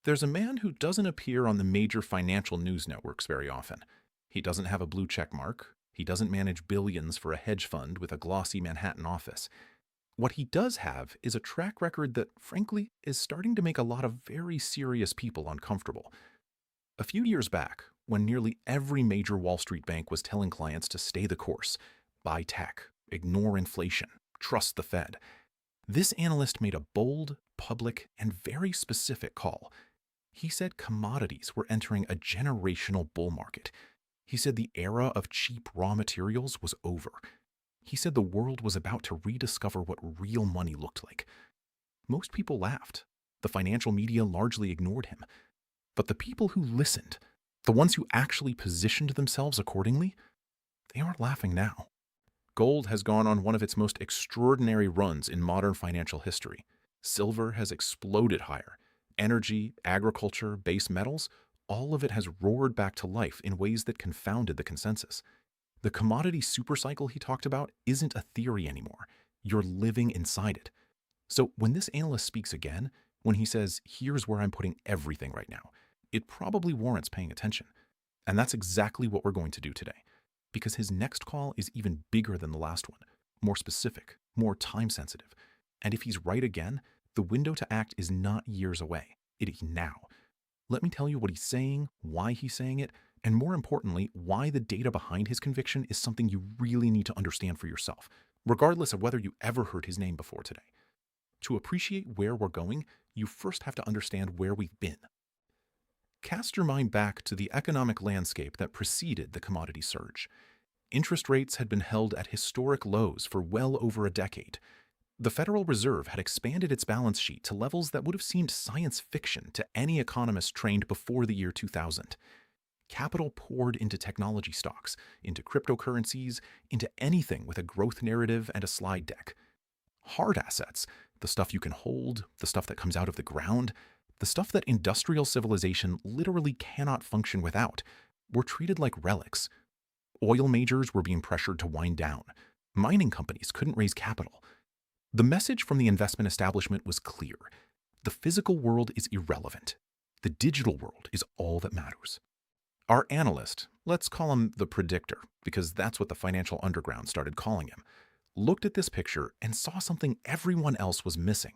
There's a man who doesn't appear on the major financial news networks very often. He doesn't have a blue check mark. He doesn't manage billions for a hedge fund with a glossy Manhattan office. What he does have is a track record that, frankly, is starting to make a lot of very serious people uncomfortable. A few years back, when nearly every major Wall Street bank was telling clients to stay the course, buy tech, ignore inflation, trust the Fed, this analyst made a bold, public, and very specific call. He said commodities were entering a generational bull market. He said the era of cheap raw materials was over. He said the world was about to rediscover what real money looked like. Most people laughed. The financial media largely ignored him. But the people who listened, the ones who actually positioned themselves accordingly, they aren't laughing now. Gold has gone on one of its most extraordinary runs in modern financial history. Silver has exploded higher. Energy, agriculture, base metals, all of it has roared back to life in ways that confounded the consensus. The commodity supercycle he talked about isn't a theory anymore. You're living inside it. So when this analyst speaks again, when he says, here's where I'm putting everything right now, it probably warrants paying attention. And that's exactly what we're going to do today. Because his next call is even bigger than the last one, more specific, more time sensitive. And if he's right again, the window to act is not years away. It is now. Let me tell you what he's saying, why he's saying it, and more importantly, why the data behind his conviction is something you really need to understand for yourself, regardless of whether you ever heard his name before today. To appreciate where we're going, you first have to understand where we've been. Cast your mind back to the economic landscape that preceded the commodity surge. Interest rates had been held at historic lows for well over a decade. The Federal Reserve had expanded its balance sheet to levels that would have seemed science fiction to any economist trained before the year 2000. Capital poured into technology stocks, into cryptocurrencies, into anything with a growth narrative and a slide deck. Hard assets, the stuff you can hold, the stuff that comes out of the ground, the stuff that industrial civilization literally cannot function without, were treated like relics. Oil majors were being pressured to wind down. Mining companies couldn't raise capital. The message from the investment establishment was clear. The physical world is irrelevant. The digital world is all that matters. Our analyst, let's call him the predictor, because that's what the financial underground started calling him, looked at this picture and saw something everyone else was missing.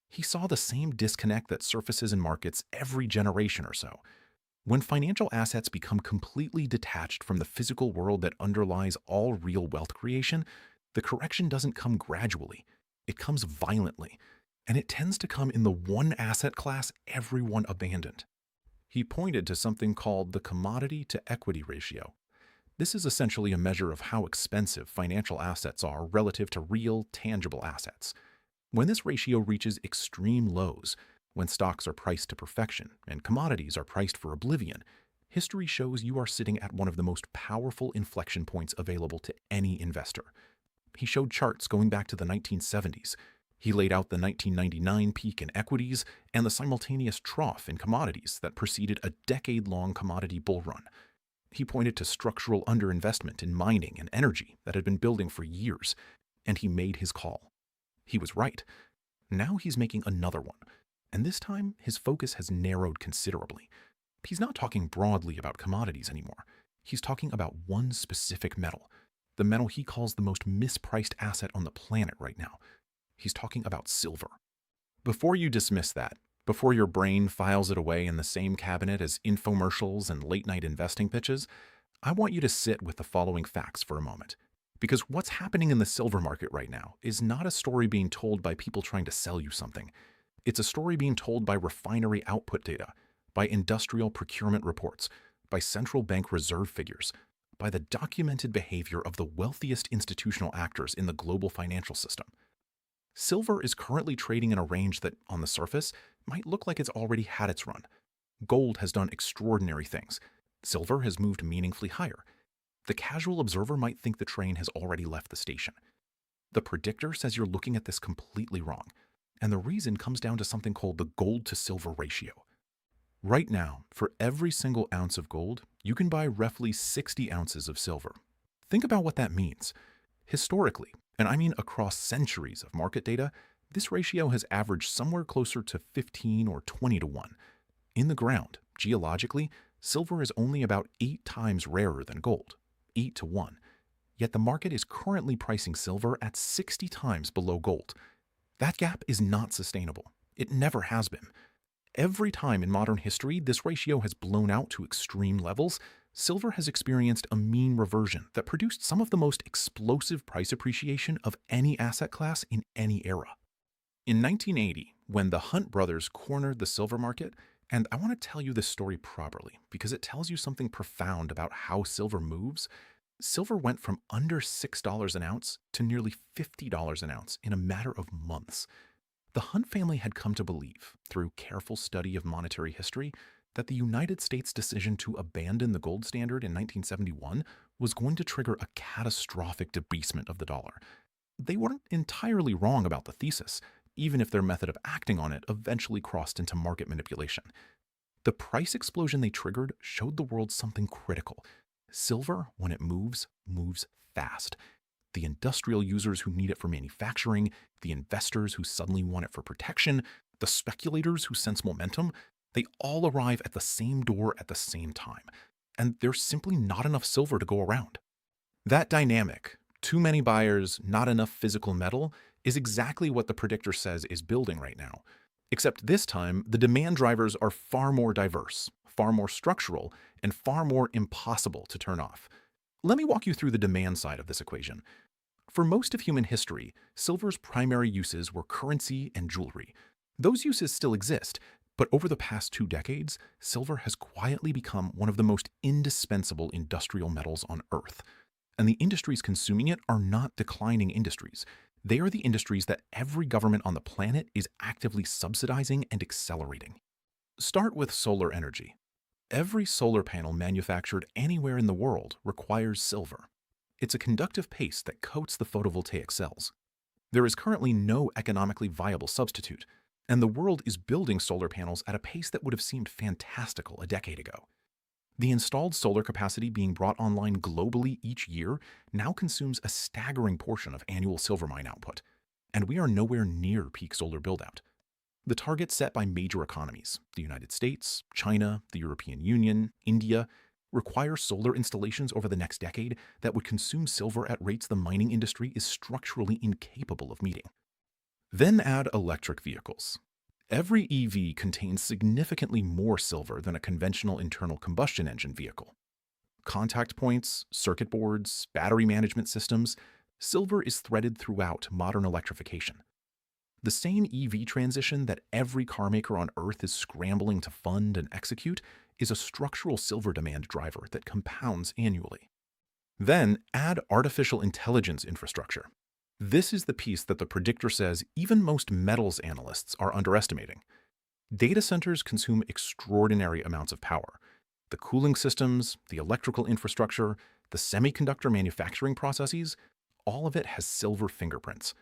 He saw the same disconnect that surfaces in markets every generation or so. When financial assets become completely detached from the physical world that underlies all real wealth creation, the correction doesn't come gradually. It comes violently, and it tends to come in the one asset class everyone abandoned. He pointed to something called the commodity to equity ratio. This is essentially a measure of how expensive financial assets are relative to real, tangible assets. When this ratio reaches extreme lows, when stocks are priced to perfection and commodities are priced for oblivion, history shows you are sitting at one of the most powerful inflection points available to any investor. He showed charts going back to the 1970s. He laid out the 1999 peak in equities and the simultaneous trough in commodities that preceded a decade-long commodity bull run. He pointed to structural underinvestment in mining and energy that had been building for years, and he made his call. He was right. Now he's making another one, and this time his focus has narrowed considerably. He's not talking broadly about commodities anymore. He's talking about one specific metal, the metal he calls the most mispriced asset on the planet right now. He's talking about silver. Before you dismiss that, before your brain files it away in the same cabinet as infomercials and late-night investing pitches, I want you to sit with the following facts for a moment. Because what's happening in the silver market right now is not a story being told by people trying to sell you something. It's a story being told by refinery output data, by industrial procurement reports, by central bank reserve figures, by the documented behavior of the wealthiest institutional actors in the global financial system. Silver is currently trading in a range that, on the surface, might look like it's already had its run. Gold has done extraordinary things. Silver has moved meaningfully higher. The casual observer might think the train has already left the station. The predictor says you're looking at this completely wrong, and the reason comes down to something called the gold to silver ratio. Right now, for every single ounce of gold, you can buy roughly 60 ounces of silver. Think about what that means. Historically, and I mean across centuries of market data, this ratio has averaged somewhere closer to 15 or 20 to 1. In the ground, geologically, silver is only about 8 times rarer than gold, 8 to 1. Yet the market is currently pricing silver at 60 times below gold. That gap is not sustainable. It never has been. Every time in modern history this ratio has blown out to extreme levels, silver has experienced a mean reversion that produced some of the most explosive price appreciation of any asset class in any era. In 1980, when the Hunt brothers cornered the silver market, and I want to tell you this story properly because it tells you something profound about how silver moves. Silver went from under $6 an ounce to nearly $50 an ounce in a matter of months. The Hunt family had come to believe, through careful study of monetary history, that the United States' decision to abandon the gold standard in 1971 was going to trigger a catastrophic debasement of the dollar. They weren't entirely wrong about the thesis, even if their method of acting on it eventually crossed into market manipulation. The price explosion they triggered showed the world something critical. Silver, when it moves, moves fast. The industrial users who need it for manufacturing, the investors who suddenly want it for protection, the speculators who sense momentum, they all arrive at the same door at the same time. And there's simply not enough silver to go around. That dynamic, too many buyers, not enough physical metal, is exactly what the predictor says is building right now. Except this time, the demand drivers are far more diverse, far more structural, and far more impossible to turn off. Let me walk you through the demand side of this equation. For most of human history, silver's primary uses were currency and jewelry. Those uses still exist, but over the past 2 decades, silver has quietly become one of the most indispensable industrial metals on Earth. And the industries consuming it are not declining industries. They are the industries that every government on the planet is actively subsidizing and accelerating. Start with solar energy. Every solar panel manufactured anywhere in the world requires silver. It's a conductive paste that coats the photovoltaic cells. There is currently no economically viable substitute, and the world is building solar panels at a pace that would have seemed fantastical a decade ago. The installed solar capacity being brought online globally each year now consumes a staggering portion of annual silver mine output, and we are nowhere near peak solar buildout. The targets set by major economies, the United States, China, the European Union, India, require solar installations over the next decade that would consume silver at rates the mining industry is structurally incapable of meeting. Then add electric vehicles. Every EV contains significantly more silver than a conventional internal combustion engine vehicle. Contact points, circuit boards, battery management systems, silver is threaded throughout modern electrification. The same EV transition that every carmaker on Earth is scrambling to fund and execute is a structural silver demand driver that compounds annually. Then add artificial intelligence infrastructure. This is the piece that the predictor says even most metals analysts are underestimating. Data centers consume extraordinary amounts of power. The cooling systems, the electrical infrastructure, the semiconductor manufacturing processes, all of it has silver fingerprints.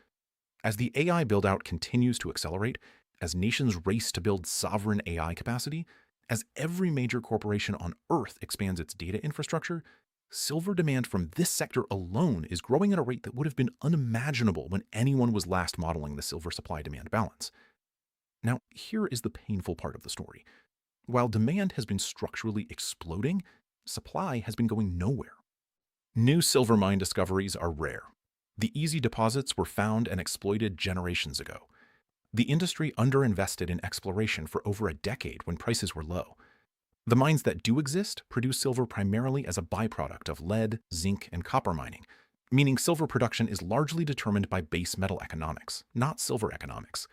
As the AI build-out continues to accelerate, as nations race to build sovereign AI capacity, as every major corporation on Earth expands its data infrastructure, silver demand from this sector alone is growing at a rate that would have been unimaginable when anyone was last modeling the silver supply-demand balance. Now, here is the painful part of the story. While demand has been structurally exploding, supply has been going nowhere. New silver mine discoveries are rare. The easy deposits were found and exploited generations ago. The industry underinvested in exploration for over a decade when prices were low. The mines that do exist produce silver primarily as a byproduct of lead, zinc, and copper mining, meaning silver production is largely determined by base metal economics, not silver economics.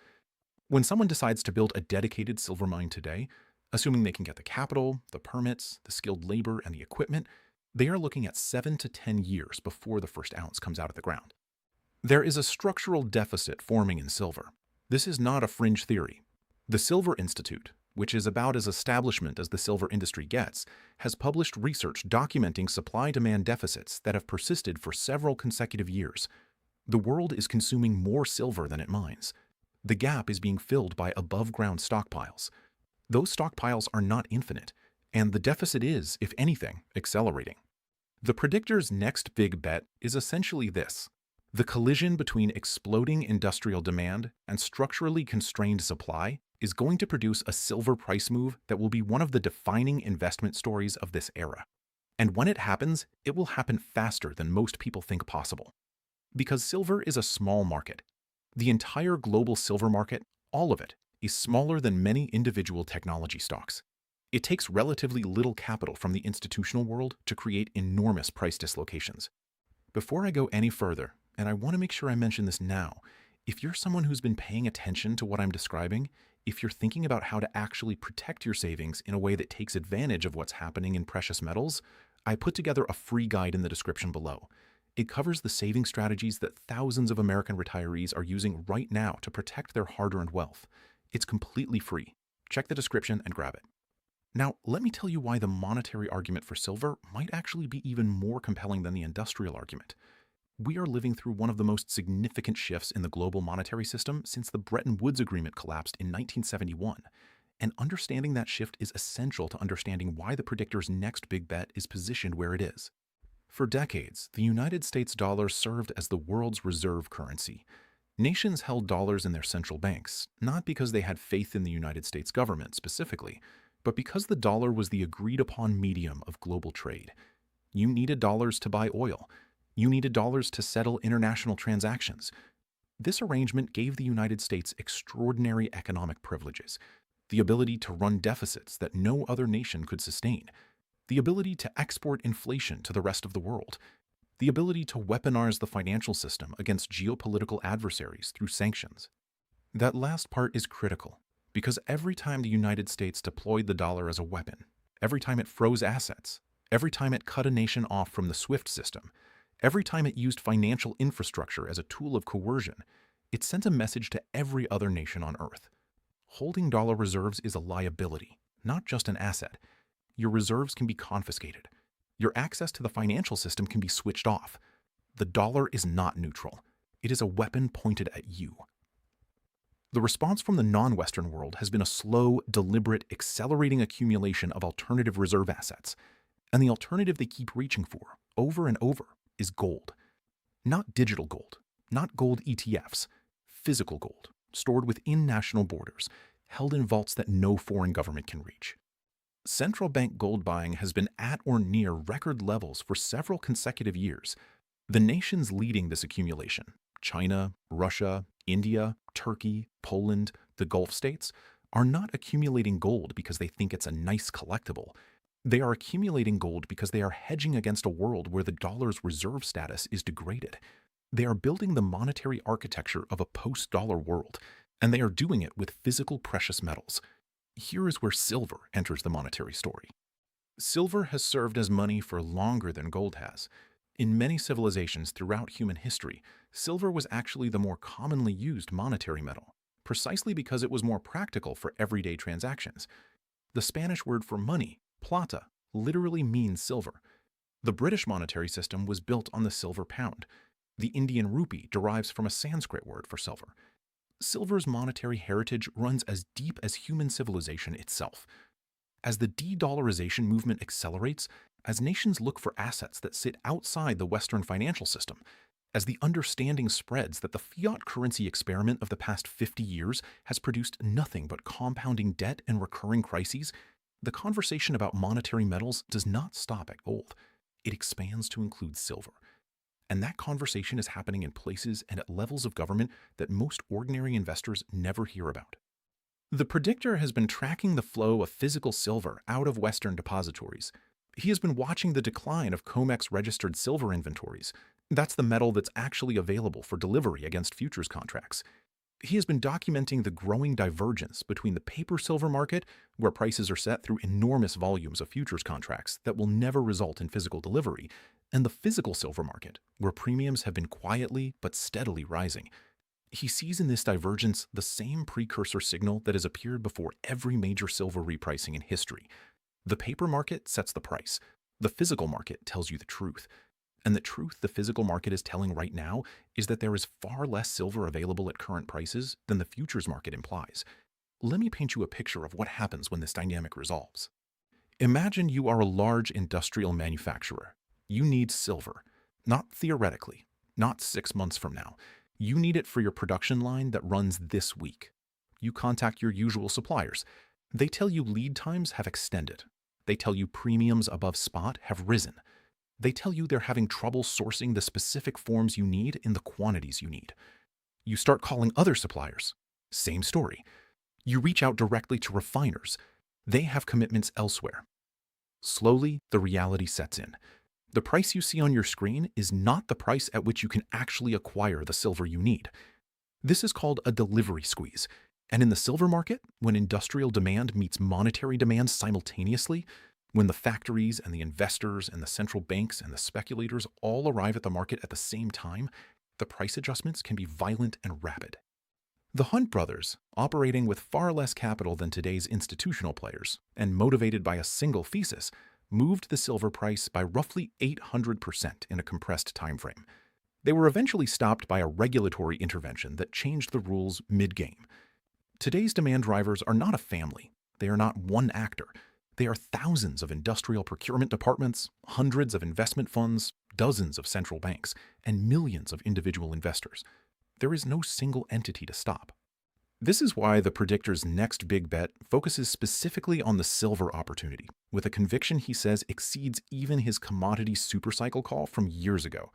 When someone decides to build a dedicated silver mine today, assuming they can get the capital, the permits, the skilled labor, and the equipment, they are looking at 7 to 10 years before the first ounce comes out of the ground. There is a structural deficit forming in silver. This is not a fringe theory. The Silver Institute, which is about as establishment as the silver industry gets, has published research documenting supply-demand deficits that have persisted for several consecutive years. The world is consuming more silver than it mines. The gap is being filled by above-ground stockpiles. Those stockpiles are not infinite, and the deficit is, if anything, accelerating. The predictor's next big bet is essentially this: the collision between exploding industrial demand and structurally constrained supply is going to produce a silver price move that will be one of the defining investment stories of this era. And when it happens, it will happen faster than most people think possible. Because silver is a small market. The entire global silver market, all of it, is smaller than many individual technology stocks. It takes relatively little capital from the institutional world to create enormous price dislocations. Before I go any further, and I want to make sure I mention this now, if you're someone who's been paying attention to what I'm describing, if you're thinking about how to actually protect your savings in a way that takes advantage of what's happening in precious metals, I put together a free guide in the description below. It covers the saving strategies that thousands of American retirees are using right now to protect their hard-earned wealth. It's completely free. Check the description and grab it. Now, let me tell you why the monetary argument for silver might actually be even more compelling than the industrial argument. We are living through one of the most significant shifts in the global monetary system since the Bretton Woods Agreement collapsed in 1971. And understanding that shift is essential to understanding why the predictor's next big bet is positioned where it is. For decades, the United States dollar served as the world's reserve currency. Nations held dollars in their central banks, not because they had faith in the United States government specifically, but because the dollar was the agreed-upon medium of global trade. You needed dollars to buy oil. You needed dollars to settle international transactions. This arrangement gave the United States extraordinary economic privileges, the ability to run deficits that no other nation could sustain, the ability to export inflation to the rest of the world, the ability to weaponize the financial system against geopolitical adversaries through sanctions. That last part is critical, because every time the United States deployed the dollar as a weapon, every time it froze assets, every time it cut a nation off from the SWIFT system, every time it used financial infrastructure as a tool of coercion, it sent a message to every other nation on Earth. Holding dollar reserves is a liability, not just an asset. Your reserves can be confiscated. Your access to the financial system can be switched off. The dollar is not neutral. It is a weapon pointed at you. The response from the non-Western world has been a slow, deliberate, accelerating accumulation of alternative reserve assets. And the alternative they keep reaching for, over and over, is gold. Not digital gold, not gold ETFs, physical gold, stored within national borders, held in vaults that no foreign government can reach. Central bank gold buying has been at or near record levels for several consecutive years. The nations leading this accumulation, China, Russia, India, Turkey, Poland, the Gulf states, are not accumulating gold because they think it's a nice collectible. They are accumulating gold because they are hedging against a world where the dollar's reserve status is degraded. They are building the monetary architecture of a post-dollar world, and they are doing it with physical precious metals. Here is where silver enters the monetary story. Silver has served as money for longer than gold has. In many civilizations throughout human history, silver was actually the more commonly used monetary metal, precisely because it was more practical for everyday transactions. The Spanish word for money, plata, literally means silver. The British monetary system was built on the silver pound. The Indian rupee derives from a Sanskrit word for silver. Silver's monetary heritage runs as deep as human civilization itself. As the de-dollarization movement accelerates, as nations look for assets that sit outside the Western financial system, as the understanding spreads that the fiat currency experiment of the past 50 years has produced nothing but compounding debt and recurring crises, the conversation about monetary metals does not stop at gold. It expands to include silver. And that conversation is happening in places and at levels of government that most ordinary investors never hear about. The predictor has been tracking the flow of physical silver out of Western depositories. He has been watching the decline of COMEX-registered silver inventories. That's the metal that's actually available for delivery against futures contracts. He has been documenting the growing divergence between the paper silver market, where prices are set through enormous volumes of futures contracts that will never result in physical delivery, and the physical silver market, where premiums have been quietly but steadily rising. He sees in this divergence the same precursor signal that has appeared before every major silver repricing in history. The paper market sets the price. The physical market tells you the truth. And the truth the physical market is telling right now is that there is far less silver available at current prices than the futures market implies. Let me paint you a picture of what happens when this dynamic resolves. Imagine you are a large industrial manufacturer. You need silver. Not theoretically, not 6 months from now. You need it for your production line that runs this week. You contact your usual suppliers. They tell you lead times have extended. They tell you premiums above spot have risen. They tell you they're having trouble sourcing the specific forms you need in the quantities you need. You start calling other suppliers. Same story. You reach out directly to refiners. They have commitments elsewhere. Slowly, the reality sets in. The price you see on your screen is not the price at which you can actually acquire the silver you need. This is called a delivery squeeze. And in the silver market, when industrial demand meets monetary demand simultaneously, when the factories and the investors and the central banks and the speculators all arrive at the market at the same time, the price adjustments can be violent and rapid. The Hunt brothers, operating with far less capital than today's institutional players and motivated by a single thesis, moved the silver price by roughly 800% in a compressed timeframe. They were eventually stopped by a regulatory intervention that changed the rules mid-game. Today's demand drivers are not a family. They are not one actor. They are thousands of industrial procurement departments, hundreds of investment funds, dozens of central banks, and millions of individual investors. There is no single entity to stop. This is why the predictor's next big bet focuses specifically on the silver opportunity, with a conviction he says exceeds even his commodity supercycle call from years ago.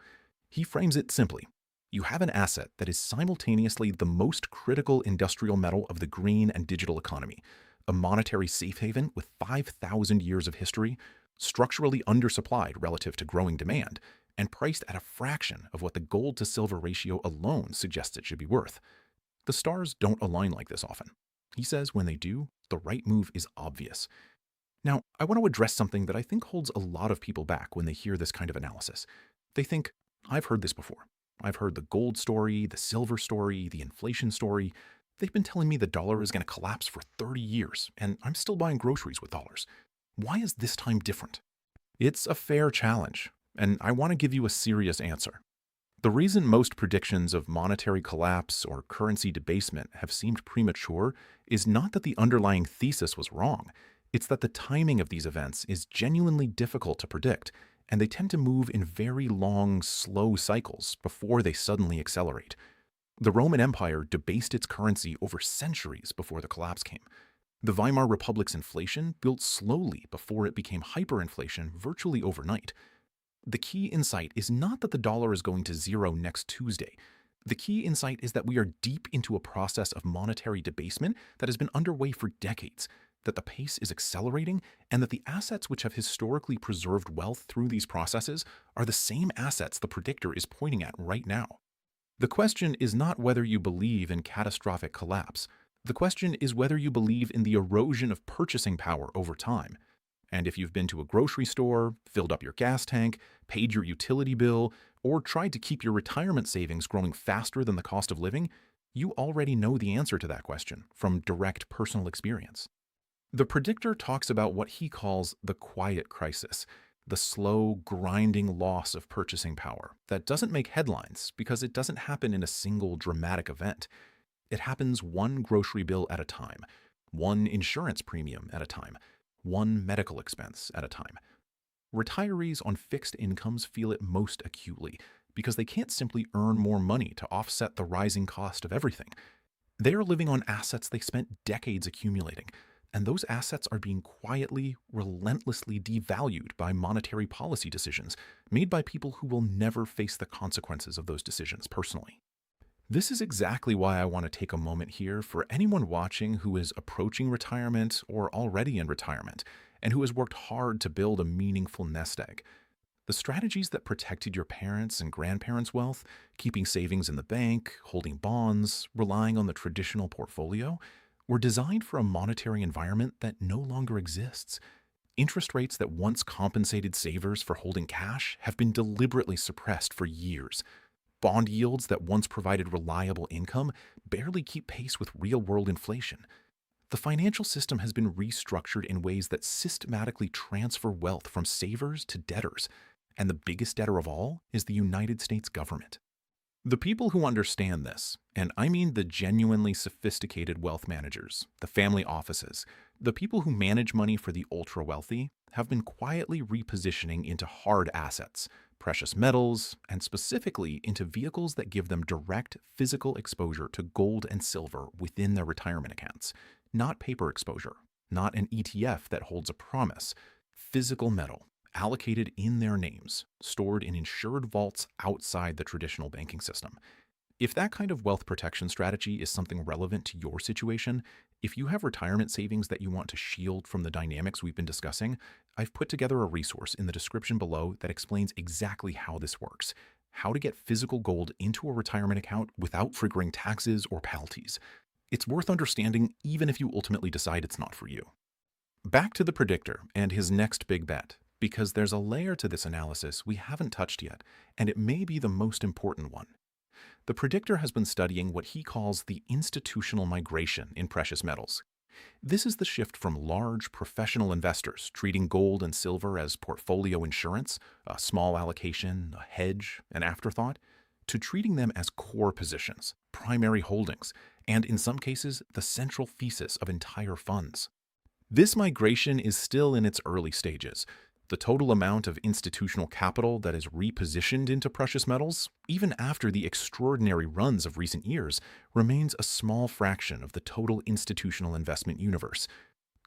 He frames it simply. You have an asset that is simultaneously the most critical industrial metal of the green and digital economy, a monetary safe haven with 5,000 years of history, structurally undersupplied relative to growing demand, and priced at a fraction of what the gold to silver ratio alone suggests it should be worth. The stars don't align like this often. He says when they do, the right move is obvious. Now, I want to address something that I think holds a lot of people back when they hear this kind of analysis. They think, I've heard this before. I've heard the gold story, the silver story, the inflation story. They've been telling me the dollar is going to collapse for 30 years, and I'm still buying groceries with dollars. Why is this time different? It's a fair challenge, and I want to give you a serious answer. The reason most predictions of monetary collapse or currency debasement have seemed premature is not that the underlying thesis was wrong. It's that the timing of these events is genuinely difficult to predict, and they tend to move in very long, slow cycles before they suddenly accelerate. The Roman Empire debased its currency over centuries before the collapse came. The Weimar Republic's inflation built slowly before it became hyperinflation virtually overnight. The key insight is not that the dollar is going to zero next Tuesday. The key insight is that we are deep into a process of monetary debasement that has been underway for decades, that the pace is accelerating, and that the assets which have historically preserved wealth through these processes are the same assets the predictor is pointing at right now. The question is not whether you believe in catastrophic collapse. The question is whether you believe in the erosion of purchasing power over time. And if you've been to a grocery store, filled up your gas tank, paid your utility bill, or tried to keep your retirement savings growing faster than the cost of living, you already know the answer to that question from direct personal experience. The predictor talks about what he calls the quiet crisis, the slow, grinding loss of purchasing power that doesn't make headlines because it doesn't happen in a single dramatic event. It happens one grocery bill at a time, one insurance premium at a time, one medical expense at a time. Retirees on fixed incomes feel it most acutely because they can't simply earn more money to offset the rising cost of everything. They are living on assets they spent decades accumulating, and those assets are being quietly, relentlessly devalued by monetary policy decisions made by people who will never face the consequences of those decisions personally. This is exactly why I want to take a moment here for anyone watching who is approaching retirement or already in retirement and who has worked hard to build a meaningful nest egg. The strategies that protected your parents' and grandparents' wealth, keeping savings in the bank, holding bonds, relying on the traditional portfolio, were designed for a monetary environment that no longer exists. Interest rates that once compensated savers for holding cash have been deliberately suppressed for years. Bond yields that once provided reliable income barely keep pace with real-world inflation. The financial system has been restructured in ways that systematically transfer wealth from savers to debtors, and the biggest debtor of all is the United States government. The people who understand this, and I mean the genuinely sophisticated wealth managers, the family offices, the people who manage money for the ultra-wealthy, have been quietly repositioning into hard assets, precious metals, and specifically into vehicles that give them direct physical exposure to gold and silver within their retirement accounts. Not paper exposure, not an ETF that holds a promise. Physical metal, allocated in their names, stored in insured vaults outside the traditional banking system. If that kind of wealth protection strategy is something relevant to your situation, if you have retirement savings that you want to shield from the dynamics we've been discussing, I've put together a resource in the description below that explains exactly how this works, how to get physical gold into a retirement account without triggering taxes or penalties. It's worth understanding even if you ultimately decide it's not for you. Back to the predictor and his next big bet, because there's a layer to this analysis we haven't touched yet, and it may be the most important one. The predictor has been studying what he calls the institutional migration in precious metals. This is the shift from large professional investors treating gold and silver as portfolio insurance, a small allocation, a hedge, an afterthought, to treating them as core positions, primary holdings, and in some cases, the central thesis of entire funds. This migration is still in its early stages. The total amount of institutional capital that is repositioned into precious metals, even after the extraordinary runs of recent years, remains a small fraction of the total institutional investment universe.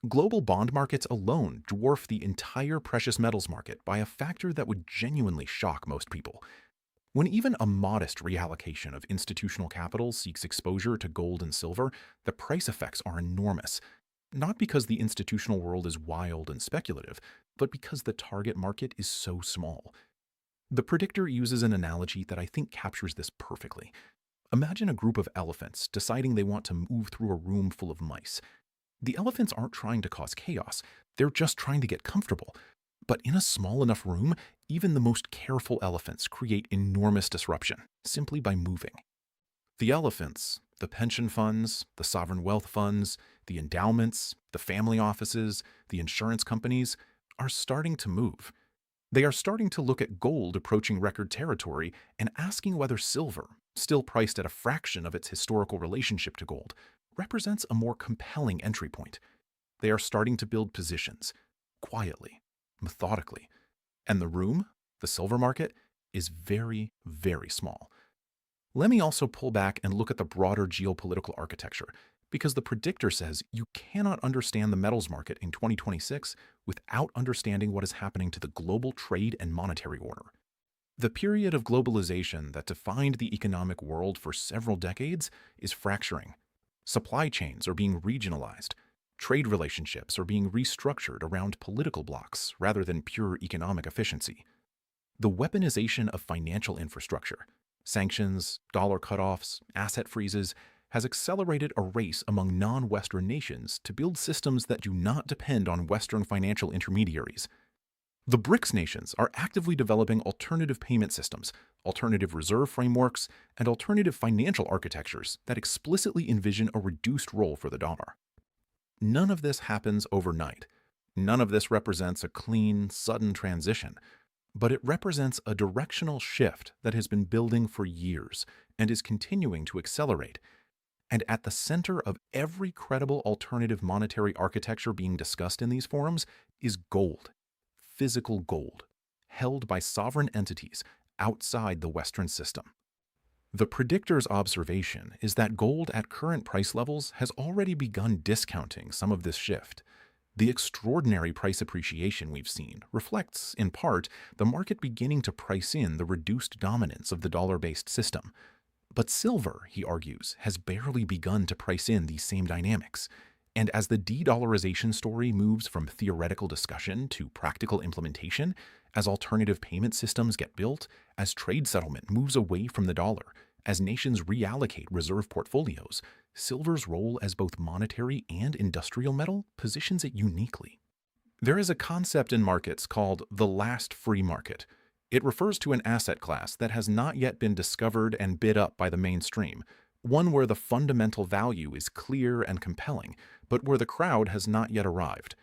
Global bond markets alone dwarf the entire precious metals market by a factor that would genuinely shock most people. When even a modest reallocation of institutional capital seeks exposure to gold and silver, the price effects are enormous. Not because the institutional world is wild and speculative, but because the target market is so small. The predictor uses an analogy that I think captures this perfectly. Imagine a group of elephants deciding they want to move through a room full of mice. The elephants aren't trying to cause chaos, they're just trying to get comfortable. But in a small enough room, even the most careful elephants create enormous disruption simply by moving. The elephants, the pension funds, the sovereign wealth funds, the endowments, the family offices, the insurance companies are starting to move. They are starting to look at gold approaching record territory and asking whether silver, still priced at a fraction of its historical relationship to gold, represents a more compelling entry point. They are starting to build positions, quietly, methodically. And the room, the silver market, is very, very small. Let me also pull back and look at the broader geopolitical architecture, because the predictor says you cannot understand the metals market in 2026 without understanding what is happening to the global trade and monetary order. The period of globalization that defined the economic world for several decades is fracturing. Supply chains are being regionalized. Trade relationships are being restructured around political blocs rather than pure economic efficiency. The weaponization of financial infrastructure, sanctions, dollar cutoffs, asset freezes, has accelerated a race among non-Western nations to build systems that do not depend on Western financial intermediaries. The BRICS nations are actively developing alternative payment systems, alternative reserve frameworks, and alternative financial architectures that explicitly envision a reduced role for the dollar. None of this happens overnight. None of this represents a clean, sudden transition. But it represents a directional shift that has been building for years and is continuing to accelerate. And at the center of every credible alternative monetary architecture being discussed in these forums is gold, physical gold, held by sovereign entities outside the Western system. The predictor's observation is that gold at current price levels has already begun discounting some of this shift. The extraordinary price appreciation we've seen reflects, in part, the market beginning to price in the reduced dominance of the dollar-based system. But silver, he argues, has barely begun to price in these same dynamics. And as the de-dollarization story moves from theoretical discussion to practical implementation, as alternative payment systems get built, as trade settlement moves away from the dollar, as nations reallocate reserve portfolios, silver's role as both monetary and industrial metal positions it uniquely. There is a concept in markets called the last free market. It refers to an asset class that has not yet been discovered and bid up by the mainstream, one where the fundamental value is clear and compelling, but where the crowd has not yet arrived.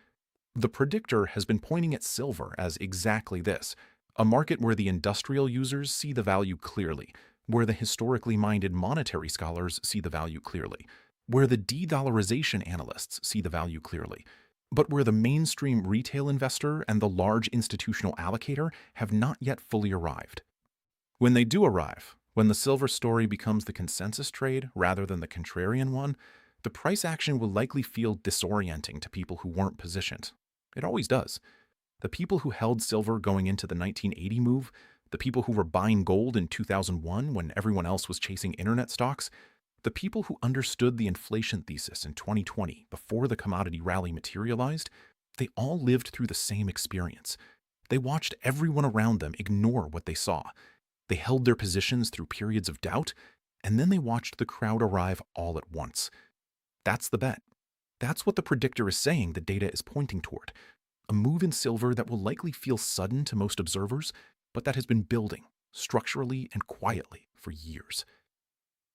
The predictor has been pointing at silver as exactly this, a market where the industrial users see the value clearly, where the historically minded monetary scholars see the value clearly, where the de-dollarization analysts see the value clearly, but where the mainstream retail investor and the large institutional allocator have not yet fully arrived. When they do arrive, when the silver story becomes the consensus trade rather than the contrarian one, the price action will likely feel disorienting to people who weren't positioned. It always does. The people who held silver going into the 1980 move, the people who were buying gold in 2001 when everyone else was chasing internet stocks, the people who understood the inflation thesis in 2020 before the commodity rally materialized, they all lived through the same experience. They watched everyone around them ignore what they saw. They held their positions through periods of doubt, and then they watched the crowd arrive all at once. That's the bet. That's what the predictor is saying the data is pointing toward. A move in silver that will likely feel sudden to most observers, but that has been building, structurally and quietly, for years.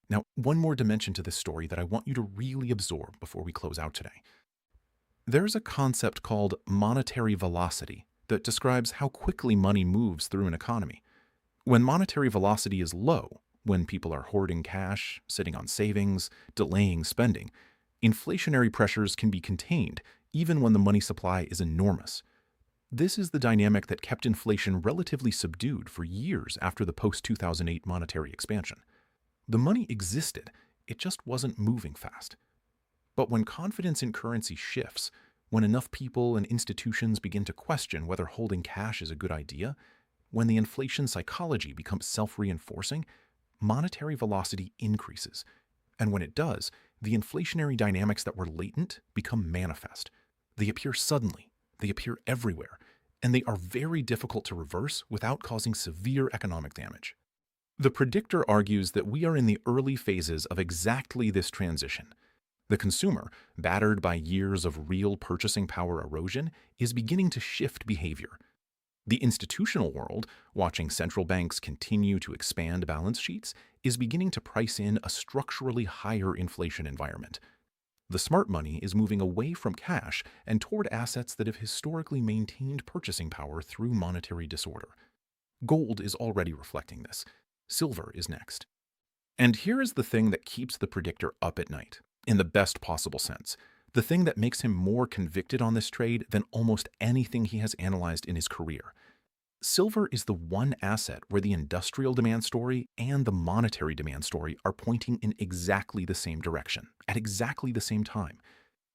Now, one more dimension to this story that I want you to really absorb before we close out today. There's a concept called monetary velocity that describes how quickly money moves through an economy. When monetary velocity is low, when people are hoarding cash, sitting on savings, delaying spending, inflationary pressures can be contained even when the money supply is enormous. This is the dynamic that kept inflation relatively subdued for years after the post-2008 monetary expansion. The money existed, it just wasn't moving fast. But when confidence in currency shifts, when enough people and institutions begin to question whether holding cash is a good idea, when the inflation psychology becomes self-reinforcing, monetary velocity increases. And when it does, the inflationary dynamics that were latent become manifest. They appear suddenly, they appear everywhere, and they are very difficult to reverse without causing severe economic damage. The predictor argues that we are in the early phases of exactly this transition. The consumer, battered by years of real purchasing power erosion, is beginning to shift behavior. The institutional world, watching central banks continue to expand balance sheets, is beginning to price in a structurally higher inflation environment. The smart money is moving away from cash and toward assets that have historically maintained purchasing power through monetary disorder. Gold is already reflecting this. Silver is next. And here is the thing that keeps the predictor up at night, in the best possible sense. The thing that makes him more convicted on this trade than almost anything he has analyzed in his career. Silver is the one asset where the industrial demand story and the monetary demand story are pointing in exactly the same direction, at exactly the same time.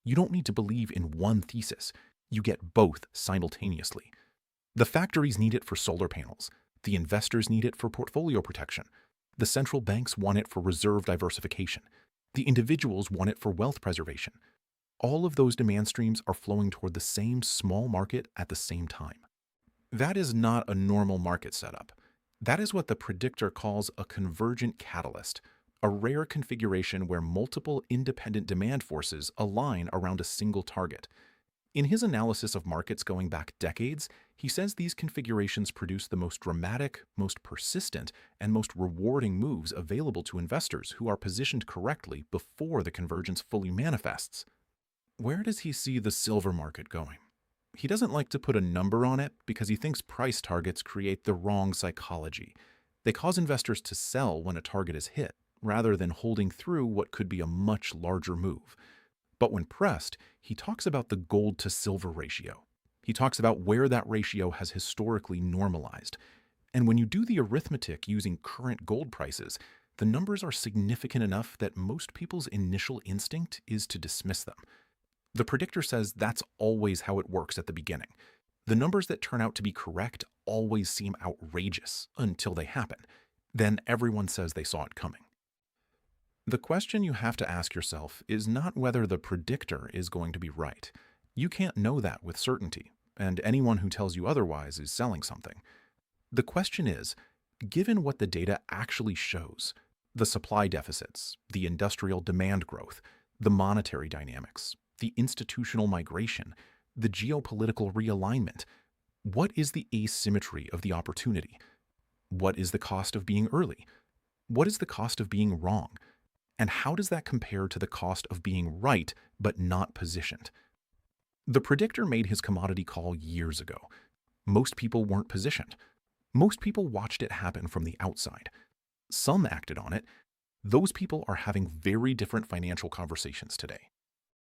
You don't need to believe in one thesis. You get both simultaneously. The factories need it for solar panels. The investors need it for portfolio protection. The central banks want it for reserve diversification. The individuals want it for wealth preservation. All of those demand streams are flowing toward the same small market at the same time. That is not a normal market setup. That is what the predictor calls a convergent catalyst, a rare configuration where multiple independent demand forces align around a single target. In his analysis of markets going back decades, he says these configurations produce the most dramatic, most persistent, and most rewarding moves available to investors who are positioned correctly before the convergence fully manifests. Where does he see the silver market going? He doesn't like to put a number on it because he thinks price targets create the wrong psychology. They cause investors to sell when a target is hit, rather than holding through what could be a much larger move. But when pressed, he talks about the gold to silver ratio. He talks about where that ratio has historically normalized. And when you do the arithmetic using current gold prices, the numbers are significant enough that most people's initial instinct is to dismiss them. The predictor says that's always how it works at the beginning. The numbers that turn out to be correct always seem outrageous until they happen. Then everyone says they saw it coming. The question you have to ask yourself is not whether the predictor is going to be right. You can't know that with certainty, and anyone who tells you otherwise is selling something. The question is, given what the data actually shows, the supply deficits, the industrial demand growth, the monetary dynamics, the institutional migration, the geopolitical realignment, what is the asymmetry of the opportunity? What is the cost of being early? What is the cost of being wrong? And how does that compare to the cost of being right but not positioned? The predictor made his commodity call years ago. Most people weren't positioned. Most people watched it happen from the outside. Some acted on it. Those people are having very different financial conversations today.